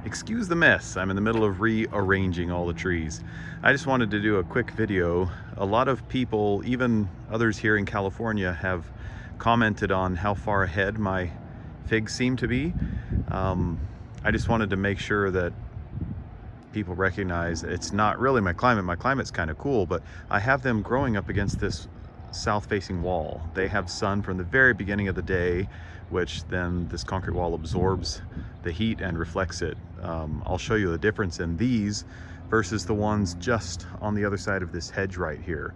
Excuse the mess. I'm in the middle of rearranging all the trees. I just wanted to do a quick video. A lot of people, even others here in California, have commented on how far ahead my figs seem to be. I just wanted to make sure that people recognize it's not really my climate. My climate's kind of cool, but I have them growing up against this south-facing wall. They have sun from the very beginning of the day, which then this concrete wall absorbs the heat and reflects it. I'll show you the difference in these versus the ones just on the other side of this hedge right here.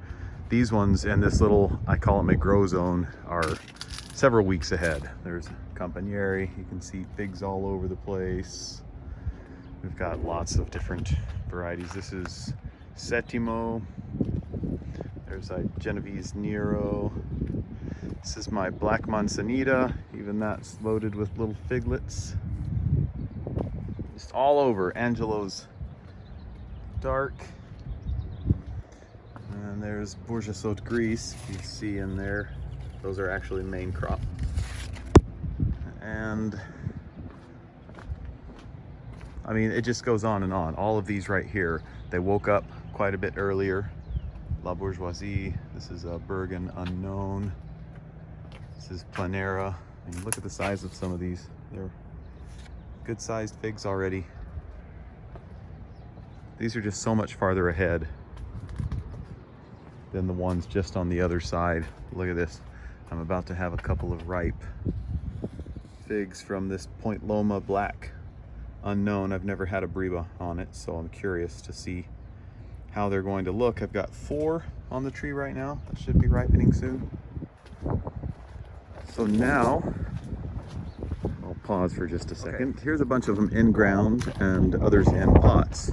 These ones in this little, I call it my grow zone, are several weeks ahead. There's Campanieri, you can see figs all over the place. We've got lots of different varieties. This is Settimo. There's a Genovese Nero. This is my Black Manzanita. Even that's loaded with little figlets. Just all over. Angelo's Dark. And there's Bourgeois Haute Grise. You can see in there. Those are actually main crop. And I mean, it just goes on and on. All of these right here, they woke up quite a bit earlier. La Bourgeoisie, this is a Bergen Unknown. This is Planera. I mean, look at the size of some of these. They're good sized figs already. These are just so much farther ahead than the ones just on the other side. Look at this. I'm about to have a couple of ripe figs from this Point Loma Black Unknown. I've never had a Briba on it, so I'm curious to see how they're going to look. I've got 4 on the tree right now that should be ripening soon. So now, I'll pause for just a second. Here's a bunch of them in ground and others in pots.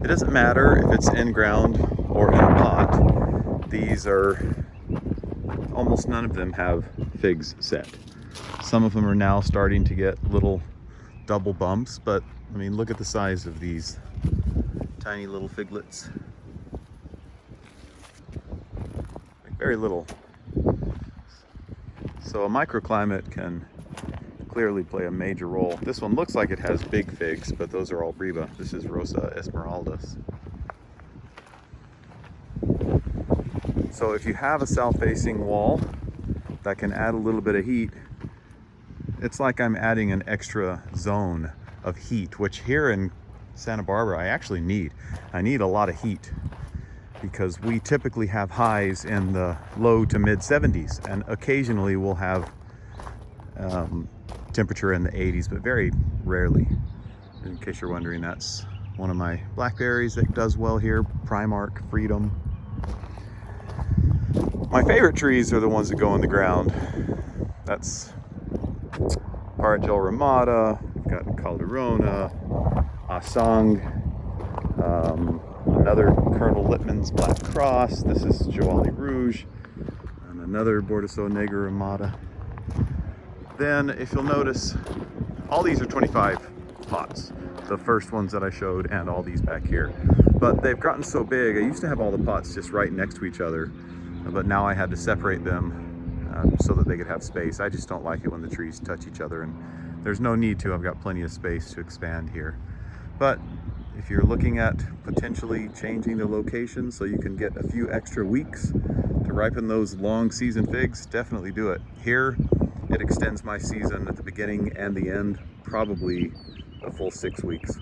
It doesn't matter if it's in ground or in a pot. These are, almost none of them have figs set. Some of them are now starting to get little double bumps, but I mean, look at the size of these tiny little figlets. Like very little. So a microclimate can clearly play a major role. This one looks like it has big figs, but those are all Briba. This is Rosa Esmeraldas. So if you have a south-facing wall that can add a little bit of heat, it's like I'm adding an extra zone of heat, which here in Santa Barbara I actually need. I need a lot of heat because we typically have highs in the low to mid 70s, and occasionally we'll have temperature in the 80s, but very rarely. In case you're wondering, that's one of my blackberries that does well here, Primark Freedom. My favorite trees are the ones that go in the ground. That's Paragel Ramada, we've got Calderona, Asang, another Colonel Littman's Black Cross. This is Joali Rouge, and another Bordesau Negro Ramada. Then, if you'll notice, all these are 25 pots. The first ones that I showed, and all these back here. But they've gotten so big. I used to have all the pots just right next to each other, but now I had to separate them so that they could have space. I just don't like it when the trees touch each other, and there's no need to. I've got plenty of space to expand here. But if you're looking at potentially changing the location so you can get a few extra weeks to ripen those long season figs, definitely do it. Here, it extends my season at the beginning and the end, probably a full 6 weeks.